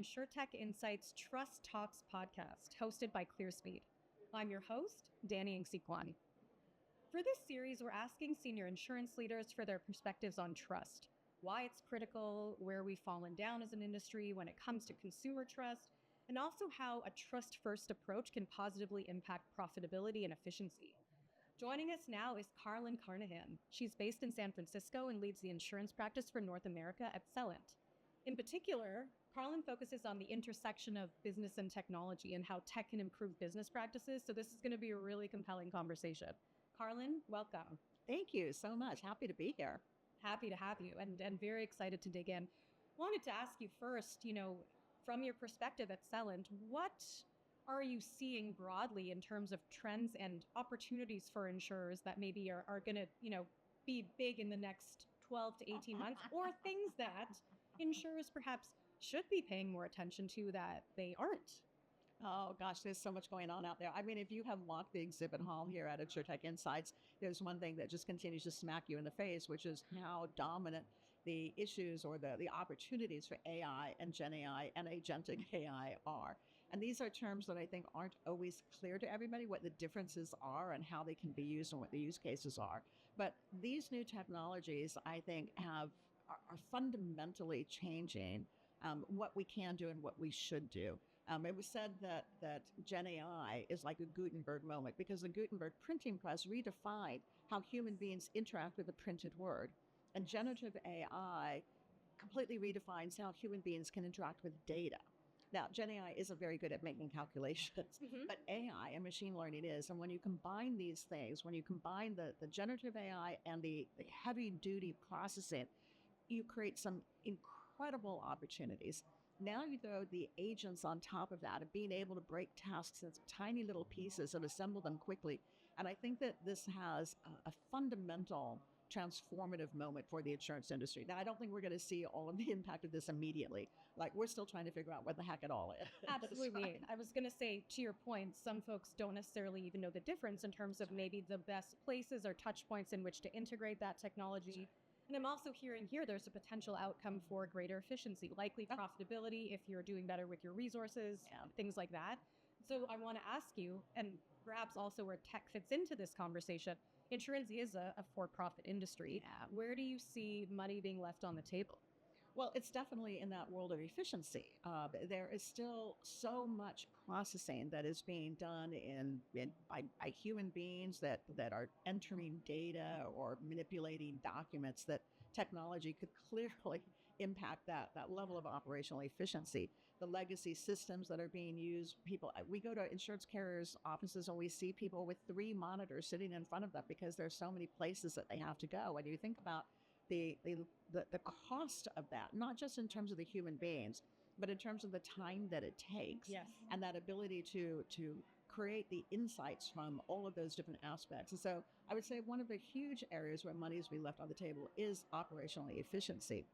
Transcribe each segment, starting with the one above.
InsurTech Insights Trust Talks podcast, hosted by Clearspeed. I'm your host, Danny Ngsikwan. For this series, we're asking senior insurance leaders for their perspectives on trust, why it's critical, where we've fallen down as an industry when it comes to consumer trust, and also how a trust-first approach can positively impact profitability and efficiency. Joining us now is Karlyn Carnahan. She's based in San Francisco and leads the insurance practice for North America at Celent. In particular, Karlyn focuses on the intersection of business and technology and how tech can improve business practices. So this is going to be a really compelling conversation. Karlyn, welcome. Thank you so much. Happy to be here. Happy to have you and very excited to dig in. Wanted to ask you first, from your perspective at Celent, what are you seeing broadly in terms of trends and opportunities for insurers that maybe are going to, be big in the next 12 to 18 months, or things that insurers perhaps should be paying more attention to that they aren't? Oh gosh, there's so much going on out there. I mean, if you have walked the exhibit hall here at InsurTech Insights, there's one thing that just continues to smack you in the face, which is how dominant the issues or the opportunities for AI and Gen AI and agentic AI are. And these are terms that I think aren't always clear to everybody, what the differences are and how they can be used and what the use cases are. But these new technologies, I think, are fundamentally changing what we can do and what we should do. It was said that Gen AI is like a Gutenberg moment because the Gutenberg printing press redefined how human beings interact with the printed word. And generative AI completely redefines how human beings can interact with data. Now, Gen AI isn't very good at making calculations, but AI and machine learning is. And when you combine these things, when you combine the generative AI and the heavy-duty processing, you create some incredible opportunities. Now you throw the agents on top of that and being able to break tasks into tiny little pieces and assemble them quickly. And I think that this has a fundamental transformative moment for the insurance industry. Now, I don't think we're going to see all of the impact of this immediately. Like, we're still trying to figure out what the heck it all is. Absolutely. I was going to say, to your point, some folks don't necessarily even know the difference in terms of maybe the best places or touch points in which to integrate that technology. And I'm also hearing here there's a potential outcome for greater efficiency, likely profitability if you're doing better with your resources, things like that. So I want to ask you, and perhaps also where tech fits into this conversation, insurance is a for-profit industry. Where do you see money being left on the table? Well, it's definitely in that world of efficiency. There is still so much processing that is being done by human beings that are entering data or manipulating documents that technology could clearly impact that level of operational efficiency. The legacy systems that are being used, we go to insurance carriers' offices and we see people with 3 monitors sitting in front of them because there's so many places that they have to go. And you think about the cost of that, not just in terms of the human beings, but in terms of the time that it takes, and that ability to create the insights from all of those different aspects. And so I would say one of the huge areas where money is being left on the table is operational efficiency.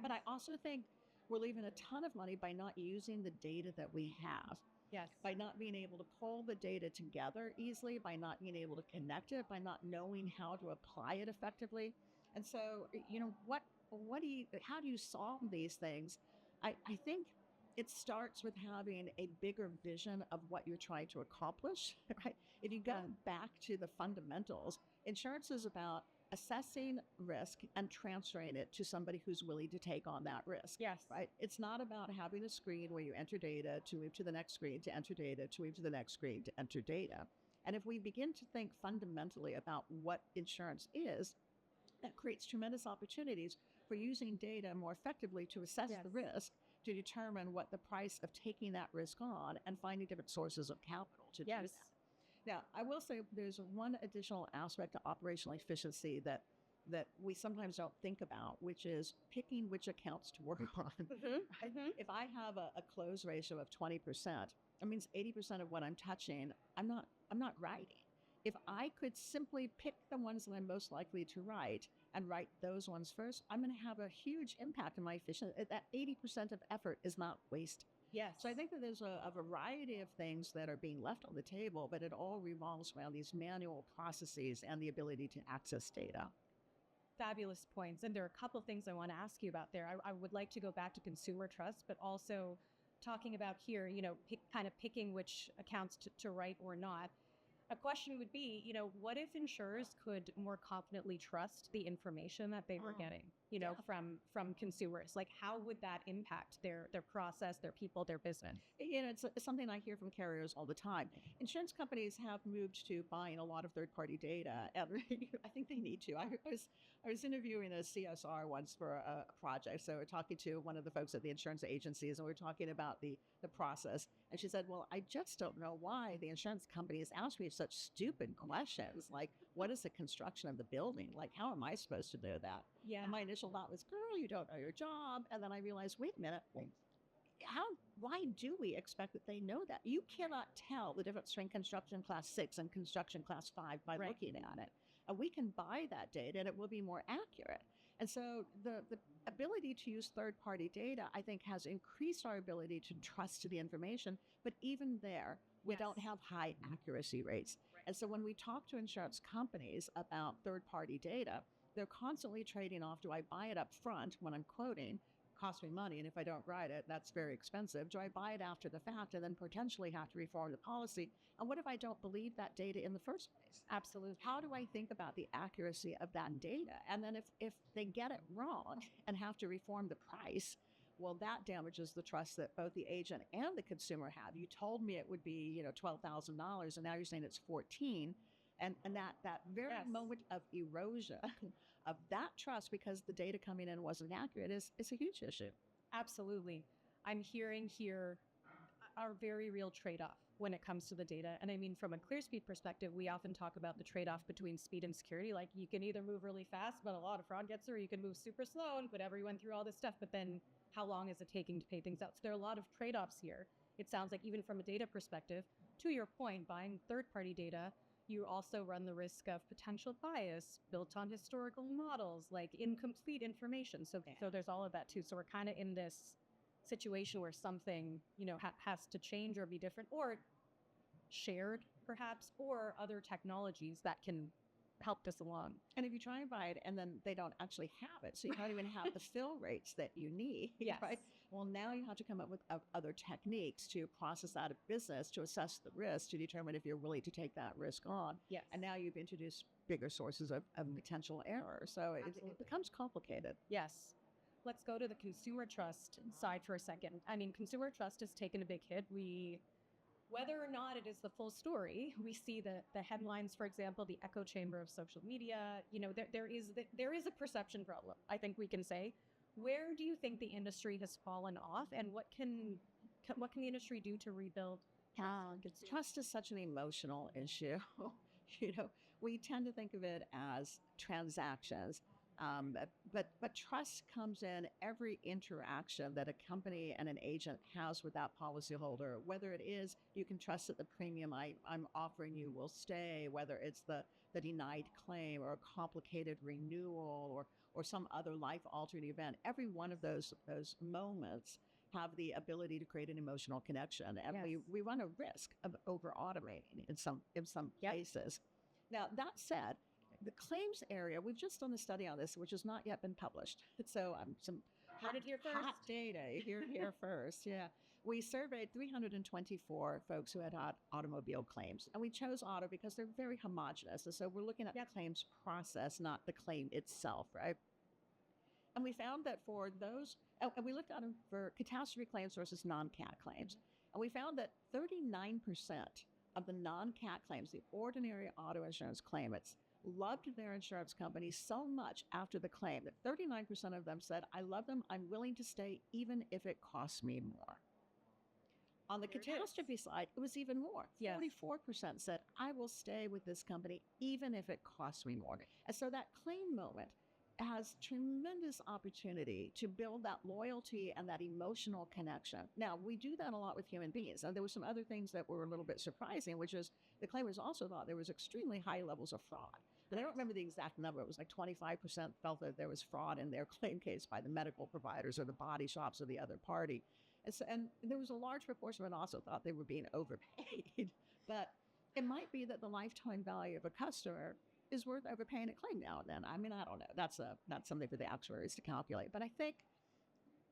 But I also think we're leaving a ton of money by not using the data that we have. By not being able to pull the data together easily, by not being able to connect it, by not knowing how to apply it effectively. And so, how do you solve these things? I think it starts with having a bigger vision of what you're trying to accomplish, right? If you go back to the fundamentals, insurance is about assessing risk and transferring it to somebody who's willing to take on that risk. Right? It's not about having a screen where you enter data to move to the next screen to enter data to move to the next screen to enter data. And if we begin to think fundamentally about what insurance is, that creates tremendous opportunities for using data more effectively to assess the risk, to determine what the price of taking that risk on and finding different sources of capital to do that. Now, I will say there's one additional aspect to operational efficiency that we sometimes don't think about, which is picking which accounts to work on. If I have a close ratio of 20%, that means 80% of what I'm touching, I'm not writing. If I could simply pick the ones that I'm most likely to write and write those ones first, I'm going to have a huge impact on my efficiency. That 80% of effort is not wasted. So I think that there's a variety of things that are being left on the table, but it all revolves around these manual processes and the ability to access data. fabulous points. And there are a couple of things I want to ask you about there. I would like to go back to consumer trust, but also talking about here, kind of picking which accounts to write or not. A question would be, what if insurers could more confidently trust the information that they were getting, from consumers? Like, how would that impact their process, their people, their business? It's something I hear from carriers all the time. Insurance companies have moved to buying a lot of third-party data, and I think they need to. I was interviewing a CSR once for a project, so we're talking to one of the folks at the insurance agencies, and we're talking about the process. And she said, "Well, I just don't know why the insurance companies ask me such stupid questions. Like, what is the construction of the building? Like, how am I supposed to know that?" Yeah. And my initial thought was, "Girl, you don't know your job." And then I realized, wait a minute, why do we expect that they know that? You cannot tell the difference between construction class 6 and construction class 5 by looking at it. And we can buy that data and it will be more accurate. And so the ability to use third-party data, I think, has increased our ability to trust the information. But even there, we don't have high accuracy rates. And so when we talk to insurance companies about third-party data, they're constantly trading off, do I buy it up front when I'm quoting? Cost me money, and if I don't write it, that's very expensive. Do I buy it after the fact and then potentially have to reform the policy? And what if I don't believe that data in the first place? Absolutely. How do I think about the accuracy of that data? And then if they get it wrong and have to reform the price, well, that damages the trust that both the agent and the consumer have. You told me it would be, $12,000, and now you're saying it's 14. And that very moment of erosion of that trust because the data coming in wasn't accurate is a huge issue. Absolutely. I'm hearing here our very real trade-off when it comes to the data. And I mean, from a Clearspeed perspective, we often talk about the trade-off between speed and security. Like, you can either move really fast, but a lot of fraud gets there, or you can move super slow and put everyone through all this stuff, but then how long is it taking to pay things out? So there are a lot of trade-offs here. It sounds like even from a data perspective, to your point, buying third-party data, you also run the risk of potential bias built on historical models, like incomplete information. So there's all of that too. So we're kind of in this situation where something, has to change or be different or shared perhaps, or other technologies that can help us along. And if you try and buy it and then they don't actually have it, so you don't even have the fill rates that you need, right? Well, now you have to come up with other techniques to process out of business, to assess the risk, to determine if you're willing to take that risk on. Yes. And now you've introduced bigger sources of potential error. So it becomes complicated. Yes. Let's go to the consumer trust side for a second. I mean, consumer trust has taken a big hit. Whether or not it is the full story, we see the headlines, for example, the echo chamber of social media. There is a perception problem, I think we can say. Where do you think the industry has fallen off, and what can the industry do to rebuild? Trust is such an emotional issue. We tend to think of it as transactions. But trust comes in every interaction that a company and an agent has with that policyholder, whether it is you can trust that the premium I'm offering you will stay, whether it's the denied claim or a complicated renewal or some other life-altering event. Every one of those moments have the ability to create an emotional connection. And we run a risk of over-automating in some cases. Now, that said, the claims area, we've just done a study on this, which has not yet been published. So some hot data here first. Yeah. We surveyed 324 folks who had automobile claims. And we chose auto because they're very homogenous. And so we're looking at the claims process, not the claim itself, right? And we found that for those, and we looked at them for catastrophe claims versus non-cat claims. And we found that 39% of the non-cat claims, the ordinary auto insurance claimants, loved their insurance company so much after the claim that 39% of them said, I love them, I'm willing to stay even if it costs me more. On the catastrophe side, it was even more. 44% said, I will stay with this company even if it costs me more. And so that claim moment has tremendous opportunity to build that loyalty and that emotional connection. Now, we do that a lot with human beings. And there were some other things that were a little bit surprising, which is the claimants also thought there was extremely high levels of fraud. And I don't remember the exact number. It was like 25% felt that there was fraud in their claim case by the medical providers or the body shops or the other party. And there was a large proportion that also thought they were being overpaid. But it might be that the lifetime value of a customer is worth overpaying a claim now and then. I mean, I don't know. That's something for the actuaries to calculate. But I think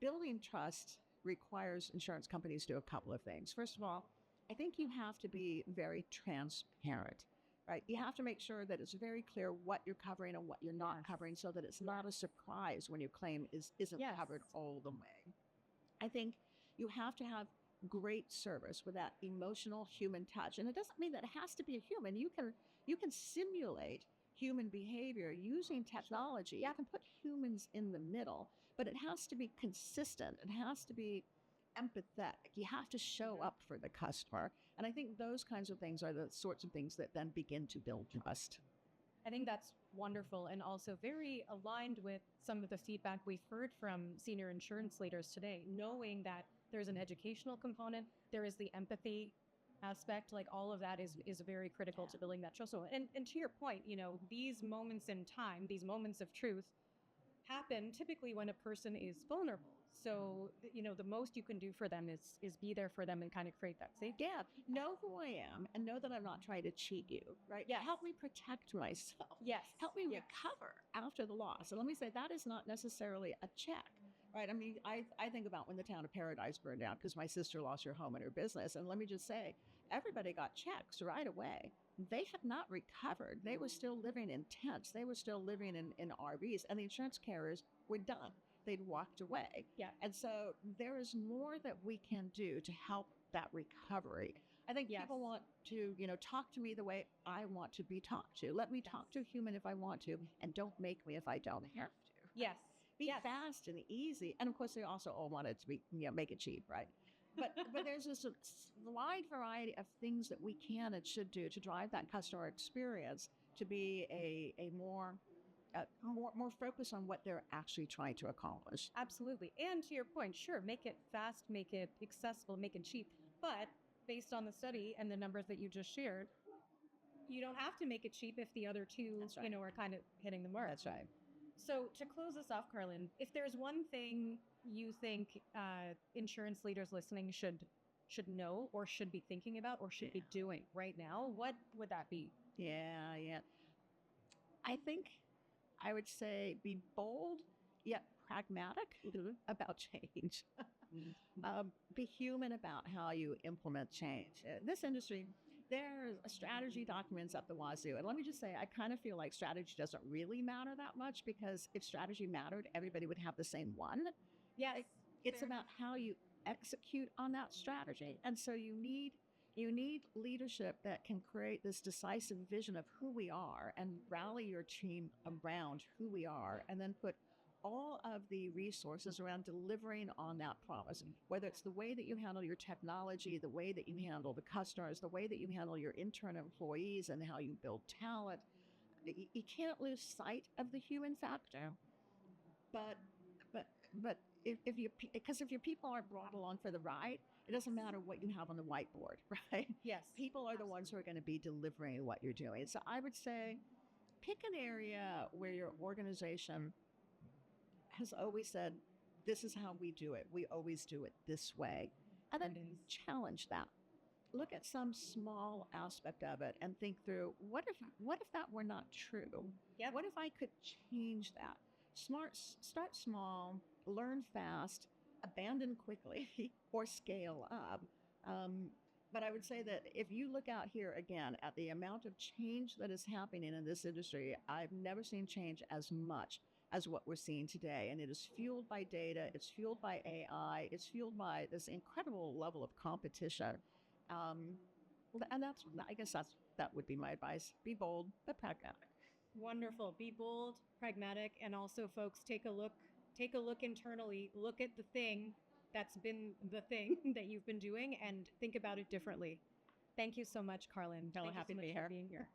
building trust requires insurance companies to do a couple of things. First of all, I think you have to be very transparent, right? You have to make sure that it's very clear what you're covering and what you're not covering, so that it's not a surprise when your claim isn't covered all the way. I think you have to have great service with that emotional human touch. And it doesn't mean that it has to be a human. You can simulate human behavior using technology. You can put humans in the middle, but it has to be consistent. It has to be empathetic. You have to show up for the customer. And I think those kinds of things are the sorts of things that then begin to build trust. I think that's wonderful, and also very aligned with some of the feedback we've heard from senior insurance leaders today, knowing that there's an educational component, there is the empathy aspect, like all of that is very critical to building that trust. So, and to your point, these moments in time, these moments of truth happen typically when a person is vulnerable. So, the most you can do for them is be there for them and kind of create that safety. Yeah, know who I am and know that I'm not trying to cheat you, right? Yes. Help me protect myself. Yes. Help me recover after the loss. And let me say, that is not necessarily a check, right? I mean, I think about when the town of Paradise burned down because my sister lost her home and her business. And let me just say, everybody got checks right away. They have not recovered. They were still living in tents. They were still living in RVs, and the insurance carriers were done. They'd walked away. Yeah. And so there is more that we can do to help that recovery. I think people want to, talk to me the way I want to be talked to. Let me talk to a human if I want to, and don't make me if I don't have to. Yes. Be fast and easy. And of course, they also all want it to be, make it cheap, right? But there's this wide variety of things that we can and should do to drive that customer experience to be a more focus on what they're actually trying to accomplish. Absolutely. And to your point, sure, make it fast, make it accessible, make it cheap. But based on the study and the numbers that you just shared, you don't have to make it cheap if the other two, are kind of hitting the mark. That's right. So to close us off, Karlyn, if there's one thing you think insurance leaders listening should know or should be thinking about or should be doing right now, what would that be? Yeah. I think I would say be bold yet pragmatic about change. Be human about how you implement change. This industry, there's a strategy documents up the wazoo. And let me just say, I kind of feel like strategy doesn't really matter that much, because if strategy mattered, everybody would have the same one. Yes. It's about how you execute on that strategy. And so you need leadership that can create this decisive vision of who we are and rally your team around who we are, and then put all of the resources around delivering on that promise, whether it's the way that you handle your technology, the way that you handle the customers, the way that you handle your internal employees, and how you build talent. You can't lose sight of the human factor. But if your people aren't brought along for the ride, it doesn't matter what you have on the whiteboard, right? Yes. People are the ones who are going to be delivering what you're doing. So I would say pick an area where your organization has always said, this is how we do it. We always do it this way. And then challenge that. Look at some small aspect of it and think through, what if that were not true? Yep. What if I could change that? Start small, learn fast, abandon quickly, or scale up. But I would say that if you look out here again at the amount of change that is happening in this industry, I've never seen change as much as what we're seeing today. And it is fueled by data, it's fueled by AI, it's fueled by this incredible level of competition. And I guess that would be my advice. Be bold, but pragmatic. Wonderful. Be bold, pragmatic, and also, folks, take a look internally. Look at the thing that's been the thing that you've been doing and think about it differently. Thank you so much, Karlyn. Happy to be here. For being here.